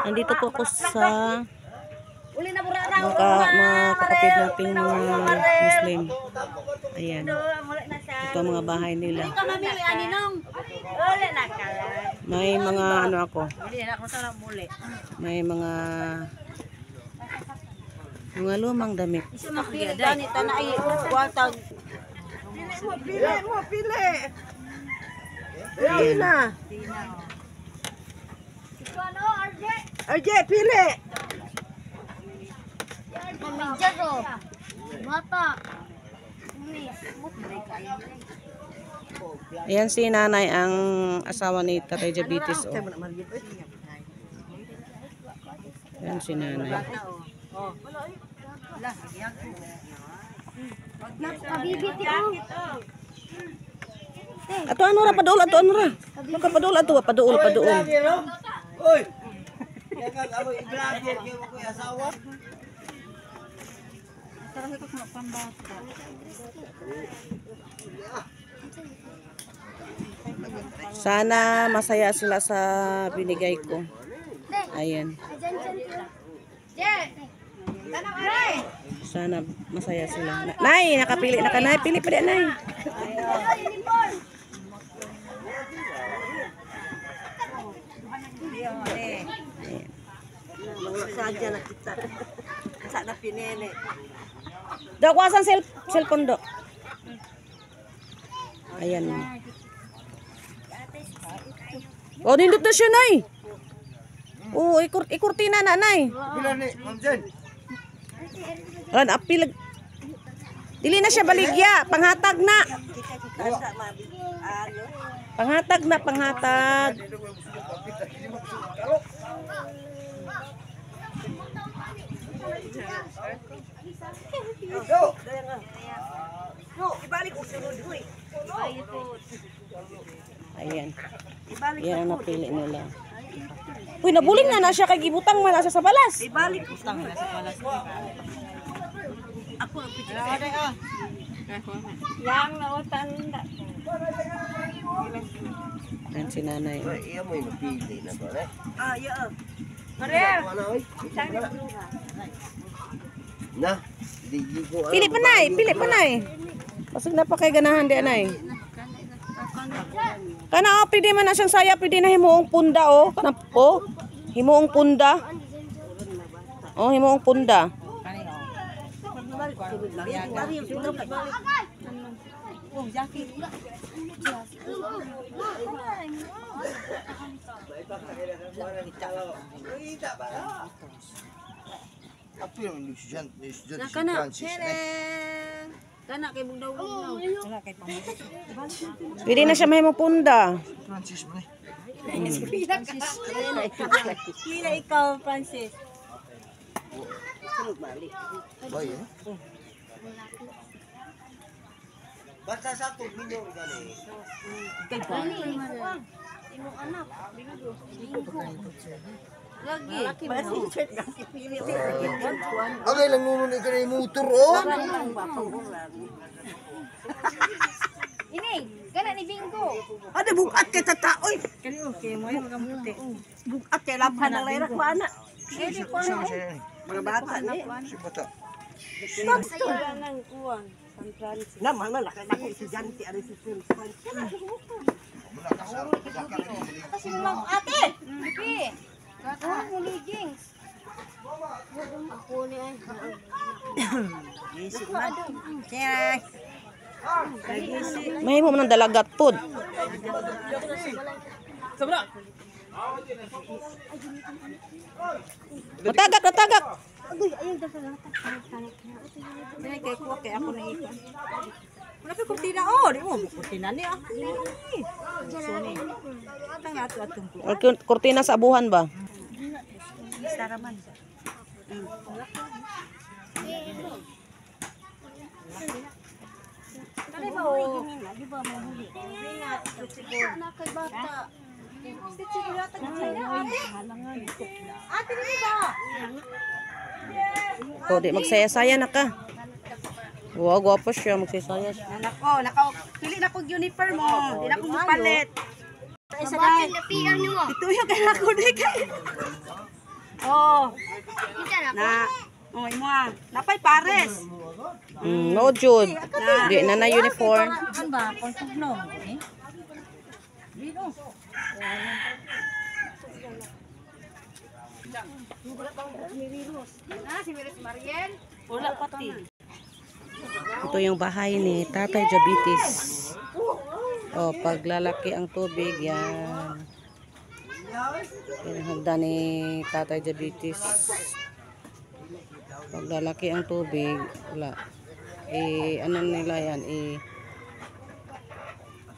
Nandito po ako sa mga kapatid nating mga Muslim. Ayan. Ito ang mga bahay nila. May mga ano ako. May mga lumang damit. Pili. Pili na. RJ, pili. Ayan si nanay, ang asawa ni Tatay Diabetes. Oh. Ayan si nanay. Ato ano ra padul, ato ano ra? Padul ato, padul. Oy. Yakan abo i-vlogger kay mo ko asawa. Sana masaya sila sa binigay ko. Ayan. Sana masaya sila. Nay, nakapili na ka, Nay. Pili pa din, Nay. Sadya na kita. Sana pinili. Daw kuwasan cellphone do. Ayan. Oh, nindot na siya, Nay. Oh, ikurtina na, Nay. Pila ni, Ma'am Jen. Ayan, apil. Dili na siya baligya. Panghatag na. Panghatag na, panghatag. Ibalik ko sunod, huy. Ayan. Yan ang napili nila. Uy, nabuling na siya kay gibutang man sa balas. Ibalik ko sa balas. Ako ang picture. Yang nautan. Ayan si nanay. Iya mo yung pili na ba, eh? Ah, iya. Maria. Na, di ko. Pili pa, Nay. Pili pa, Nay. Pasig na pa kay ganahan di, Nay. Kana, oh, pwede man na siyang saya. Pwede na himuong punda, oh. Kana, oh. Himuong punda. Oh, himuong punda. Apa yang estudiante Francis? Kana kay bugdaw mo. Pwede na siya mahimong punda. Francis mo ni. Kila ikaw, Francis. Baik ya. Basta sa tug minyo gani. Kay pa. Imong anak, binudo. Lagi. Agay lang nuno ni kanay motor oh. Ini, kana ni Bingo. Ada bukat kay tataoy. Kani okay mo yung mga muti. Bukat kay laban ng layra ko ana. Dili ko na. Mga bata ni. Si bata. Wala nang kuwang. San Francisco. Naman man nakakita estudyante ari si San Francisco. Kasi mo ate. Bibi. Oh, muligings. Ako ni ay. Isi man. Check. Mahimo man ng dalagat pod. Matagak. Agoy, ayun daw sa lahat. Dili kay kuha kay ako na ikan. Wala pa kurtina oh, di mo kurtina ni ah. Tang ato atong ko. Kurtina sa abuhan ba? Saraman. Kani ba o? Di ba mo huli? Ingat, siguro. Anak kay bata. Siguro ta halangan. Ate di ba? O, di magsaya-saya na ka. Wow, gwapo siya. Magsaya-saya siya. Nako, pili na ko uniform mo. Di na ko mapalit. sa isa dahil. Ito yung kaya ko di kay. Oh. Na. Oh, imo ah. Napay pares. No, Jude. Di na na uniform. Ano ba? Konsigno. Eh? Dito. Si Miris Mariel. Wala pati. Ito yung bahay ni Tatay Diabetes. O, paglalaki ang tubig, yan. Yan ang hagdan ni Tatay Diabetes. Paglalaki ang tubig, wala. Ano nila yan,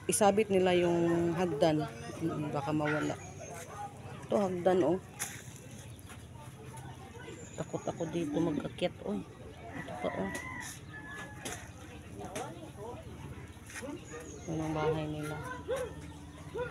isabit nila yung hagdan. Baka mawala. Ito hagdan, oh. Takot ako dito mag-akyat, oh. Ito pa, oh. Yan ang bahay nila.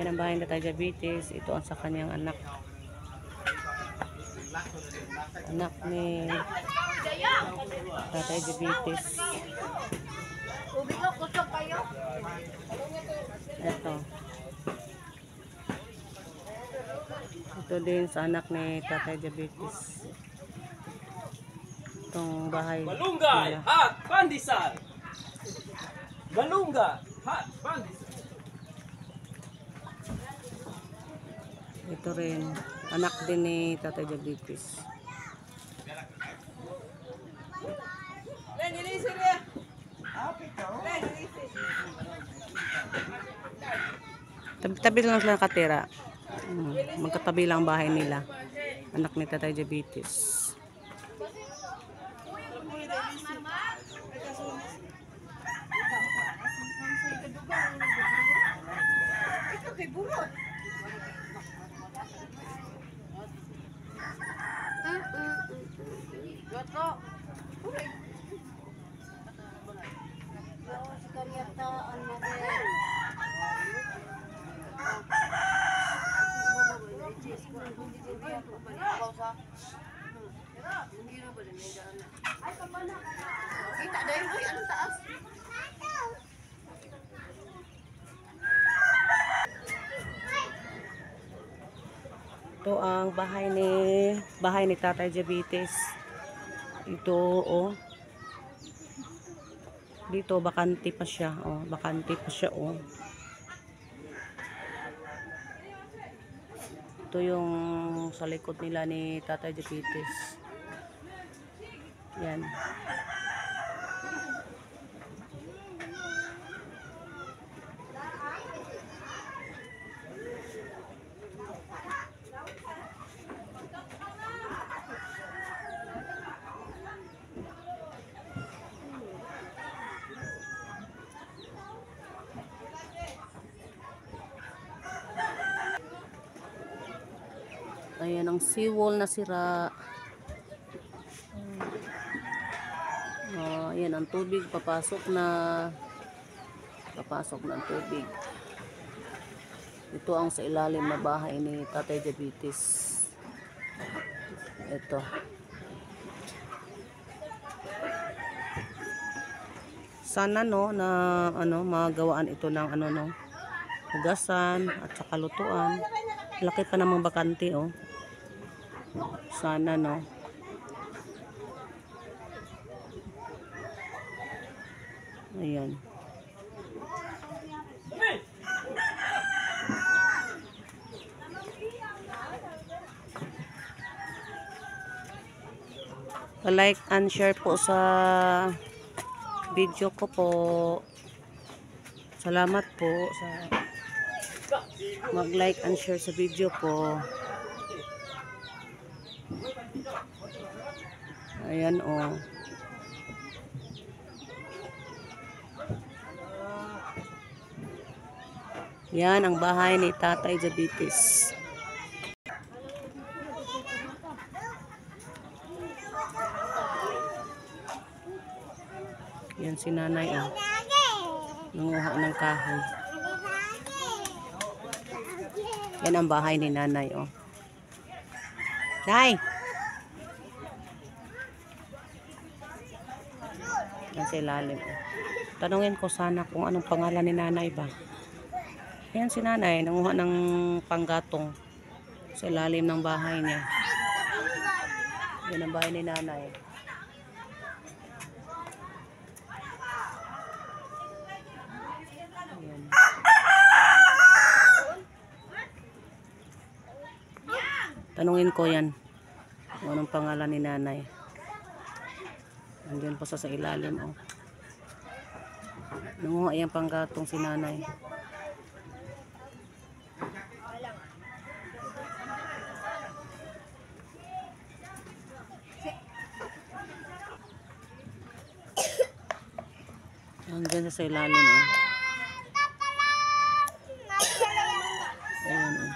Yan ang bahay ni Tatay Diabetes. Ito ang sa kanyang anak. Anak ni Tatay Diabetes. Ito. Ito din sa anak ni Tatay Diabetes. Itong bahay Malunggay, nila. hot, pandesal. Malunggay, hot, pandesal. Ito rin. Anak din ni Tatay Diabetes. Tabi-tabi lang sila nakatira. Magkatabi lang ang bahay nila. Anak ni Tatay Diabetes. Ito ang bahay ni Tatay Diabetes. Ito, oh. Dito bakante pa siya, oh. Bakante pa siya, oh. Ito yung sa likod nila ni Tatay Diabetes. Yan. Ayan ang seawall na sira. Ayan ang tubig. Papasok na ang tubig. Ito ang sa ilalim na bahay ni Tatay Diabetes. Ito. Sana no na magawaan ito ng hugasan at saka lutuan. Laki pa namang bakante, oh. Sana no. Ayan. Pa-like and share po sa video ko po. Salamat po sa mag-like and share sa video ko. Ayan, oh. Yan ang bahay ni Tatay Diabetes. Yan si nanay, oh. Nanguha ng kahoy. Yan ang bahay ni nanay, oh. Nay! Yan sa ilalim. Tanungin ko sana kung anong pangalan ni nanay ba. Ayan si nanay, nanguha ng panggatong sa ilalim ng bahay niya. Yan ang bahay ni nanay. Ayan. Tanungin ko yan. Kung anong pangalan ni nanay. Andiyan pa sa ilalim. Oh. Nanguha yung panggatong si nanay. Andiyan sa ilalim. Oh. Ayan. Oh.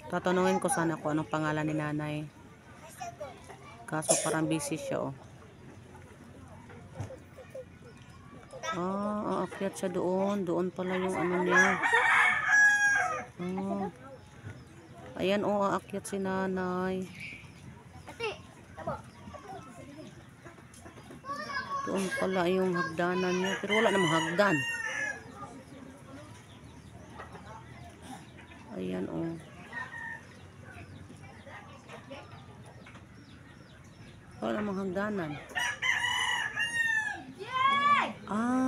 Tatanungin ko sana kung anong pangalan ni nanay. Kaso parang busy siya, oh. Aakyat siya doon. Doon pala yung ano niya. Ayan, aakyat si nanay. Doon pala yung hagdanan niya. Pero wala namang hagdan. Ayan, wala namang hagdanan.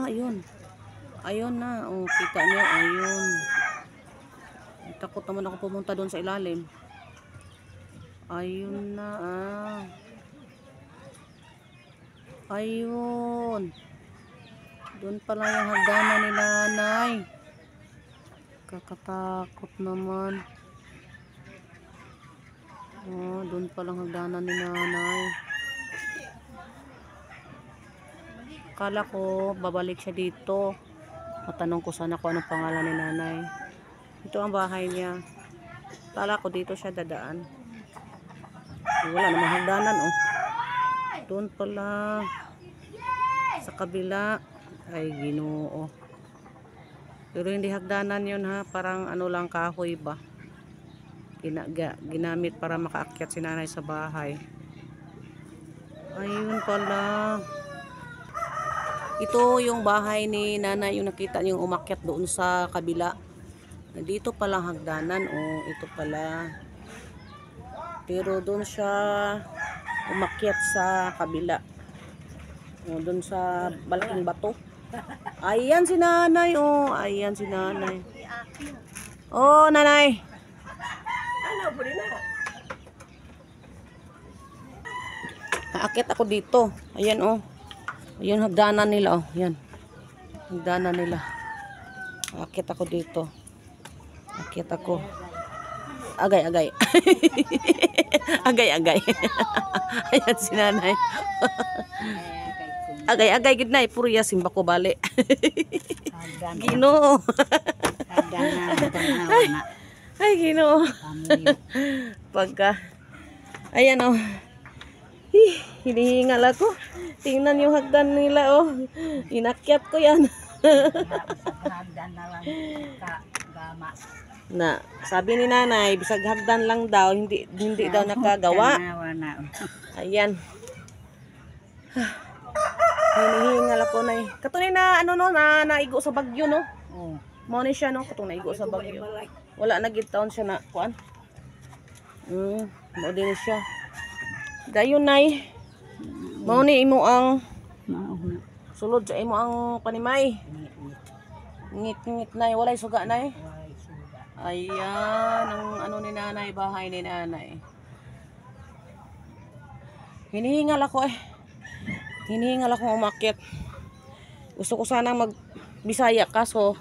Ayun. Ayun na. Kita niyo. Ayun. Takot naman ako pumunta doon sa ilalim. Ayun na. Ayun. Doon pala yung hagdanan ni nanay. Kakatakot naman. Doon palang hagdanan ni nanay. Akala ko babalik siya dito. Matanong ko sana kung anong pangalan ni nanay. Ito ang bahay niya. Akala ko dito siya dadaan. Wala namang hagdanan, oh. Doon pala sa kabila. Ay, Ginoo. Pero hindi hagdanan yun, ha. Parang ano lang, kahoy ba. Ginamit para makaakyat si nanay sa bahay. Ayun pala. Ito yung bahay ni nanay, yung nakita niyo yung umakyat doon sa kabila. Dito pala hagdanan, ito pala. Pero doon siya umakyat sa kabila. Doon sa malaking bato. Ayan si nanay, ayan si nanay. Nanay. Aakyat ako dito. Ayan, Ayun, hagdanan nila, Yan. Hagdanan nila. Akit ako dito. Akit ako. Agay. Agay. Ayan si nanay. Agay, gid nay. Puro yasim bako bali. Ginoo. Ay, Ginoo. Pagka. Ayan, hinihingal ako. Tingnan yung hagdan nila, inakyat ko yan. Hagdan na lang gama. Na, sabi ni nanay, bisag hagdan lang daw, hindi daw nakagawa. Ayan. Hinihingal ako na Katunay na, naigo sa bagyo, no? Mao ni siya, no? Katunay naigo sa bagyo. Wala na gid taon siya na, kuan. Mao din siya. Dayon, nay. Mao ni imo ang sulod sa imo ang panimay. Ngit nay, walay suga nay. Ayan ang ano ni nanay, bahay ni nanay. Hinihingal ako Hinihingal ako umakyat. Gusto ko sana mag-Bisaya kaso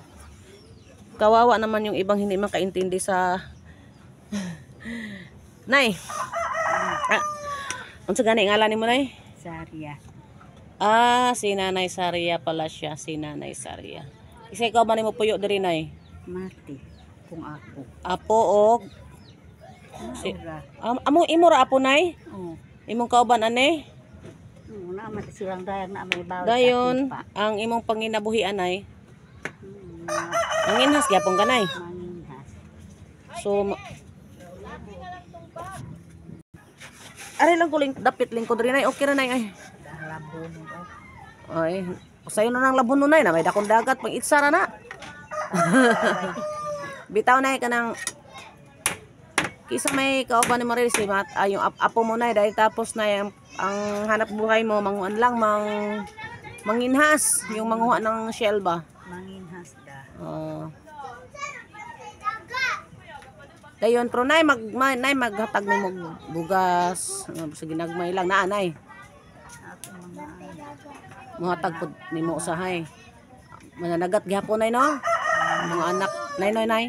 kawawa naman yung ibang hindi makaintindi sa Nay. Unsa gani ngalan nimo, nay? Saria. Si Nanay Saria pala siya, si Nanay Saria. Isa ikaw man nimo puyo diri, nay? Mati kung ako. Apo og imo ra apo, nay? Imong kauban ane? Na silang dayang na may bawal. Dayon ang imong panginabuhian, nay? Manginhas gyapon ka, nay? Manginhas. So Ari lang ko dapit lingkod rin ay. Okay na nay ay. Labon mo. Ay, sayo na ng labon nun ay na may dakong dagat pang itsara na. Bitaw na ka ng kisa may kauban ni Maris Mat ay yung apo mo na dahil tapos na yung, ang hanap buhay mo manguan lang manginhas yung manguha ng shell ba. Manginhas da. Dayon pro nay maghatag ni mo bugas sa ginagmay lang na anay. Ako mga Muhatag pud nimo usahay. Mananagat gyapon nay no. Mga anak nay.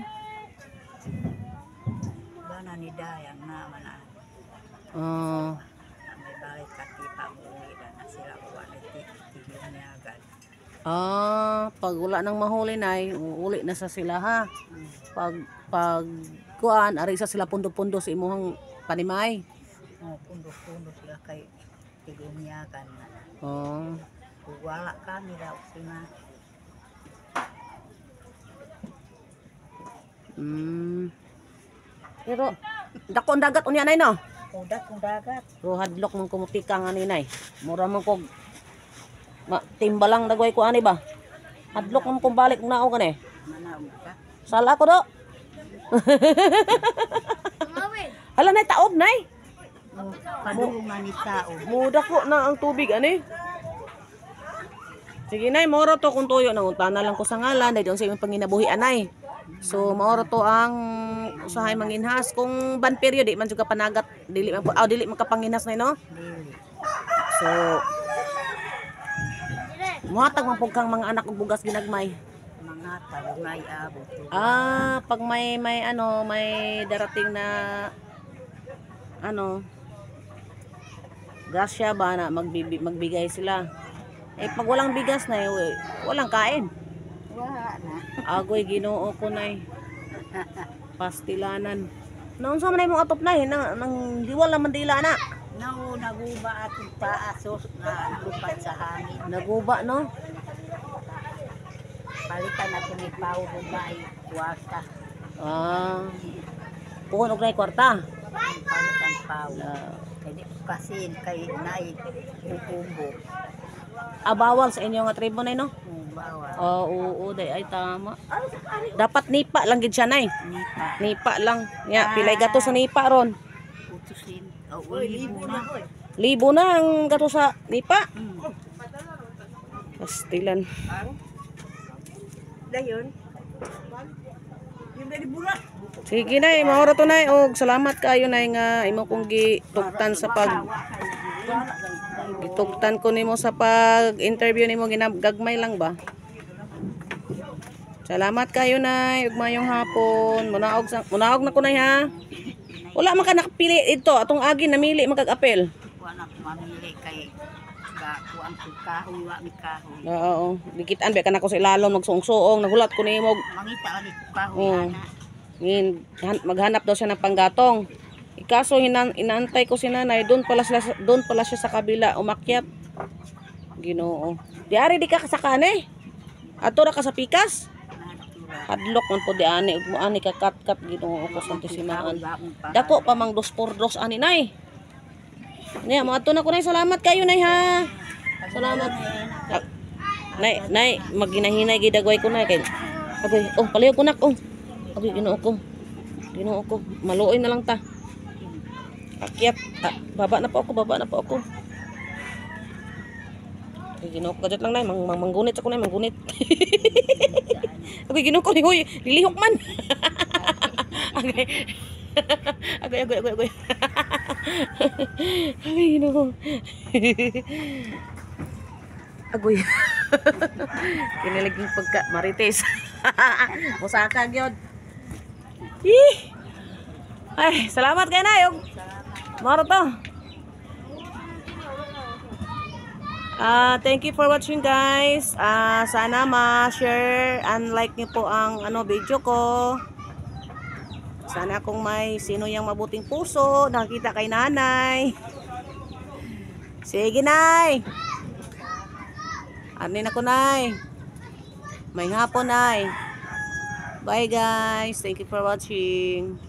bana ni dayang na mana. May balik katipa mo na sila uwan tigil niya agad. Pag wala nang mahuli nay, uli na sa sila ha. Pag kuan ari sa sila pundo-pundo sa imuhang panimay. Pundo-pundo sila kay tigil niya agad na. Kung wala kami daw sila. Pero dakon dagat unya nay no. Udak kung dagat. Pero hadlok mong kumutika nga ninay. Mura man kog timbalang dagway ko ani ba. Hadlok mong kung balik nao gani. Manaog ka. Sala ko do. Hala nay taob nay. Padungan ni tao. Muda ko na ang tubig ani. Sige nay, moro to kung tuyo nangutana lang ko sa ngalan dahil doon sa imong panginabuhi anay. So moro to ang usahay manginhas kung ban period di man juga panagat dili man dili man kapanginhas nay no. Dili. So muhatag man pug kang mga anak ug bugas ginagmay. Mga talungay abot. Pag may darating na grasya ba na magbigay sila. Pag walang bigas na walang kain. Wala na. Agoy Ginoo ko nay. Pastilanan. Naon sa man imong atop nay nang liwal naman dila na. Naguba atong paasos na lupat sa hangin. Naguba no. Palitan na kung ipaw humay kwarta. Puhon og nay kwarta. Palitan paw. Kaya kasi kay nay bubumbo. Bawal sa inyo nga tribo nay no. Bawal. Oo, day ay tama. Dapat nipa lang gid siya nay. Nipa lang. Nya pilay gato sa nipa ron. Utusin. Libo na. Libo na ang gato sa nipa. Pastilan. Dayon. Yung dari burak. Sige nay, maoro to nay og salamat kayo nay nga imo kong gitugtan sa gitugtan ko nimo sa pag-interview nimo ginagagmay lang ba. Salamat kayo nay ug mayong hapon. Munaog na ko nay ha. Wala man ka nakapili ito atong agi namili magag-apel. Wala ko mamili kay kuan ko kahoy wa mi kahoy. Oo, dikitan ba kanako sa ilalom nagsuong-suong nagulat ko nimo. Mangita ani kahoy ana. Maghanap daw siya ng panggatong. Ikaso inaantay ko si nanay, doon pala siya sa kabila umakyat. Ginoo. Diari di ka kasakan eh. Ato ra ka sa pikas. Hadlok man po di ani ug mo ani ka kat Ginoo ko santisimaan. Dako pa mang 2x2 ani nay. Nya mo ato na ko nay salamat kayo nay ha. Salamat. Nay maginahinay gid dagway ko nay kay. Agoy, palihog ko nak Agoy, Ginoo ko. Maluoy na lang ta. Akyat. Baba na po ako. Agoy, Ginoo ko. Kadjat lang na. Manggunit ako na. Manggunit. Agoy, Ginoo ko. Hoy, lilihok man. Agoy. Agoy, Ginoo. Agoy. Kiniliging pagka marites. Musaka gyud. Ay, salamat kay Nayog. Maro to. Thank you for watching guys. Sana ma-share and like niyo po ang video ko. Sana kung may sino yang mabuting puso nakita kay nanay. Sige nay. Anin ako nay. May hapon nay. Bye guys. Thank you for watching.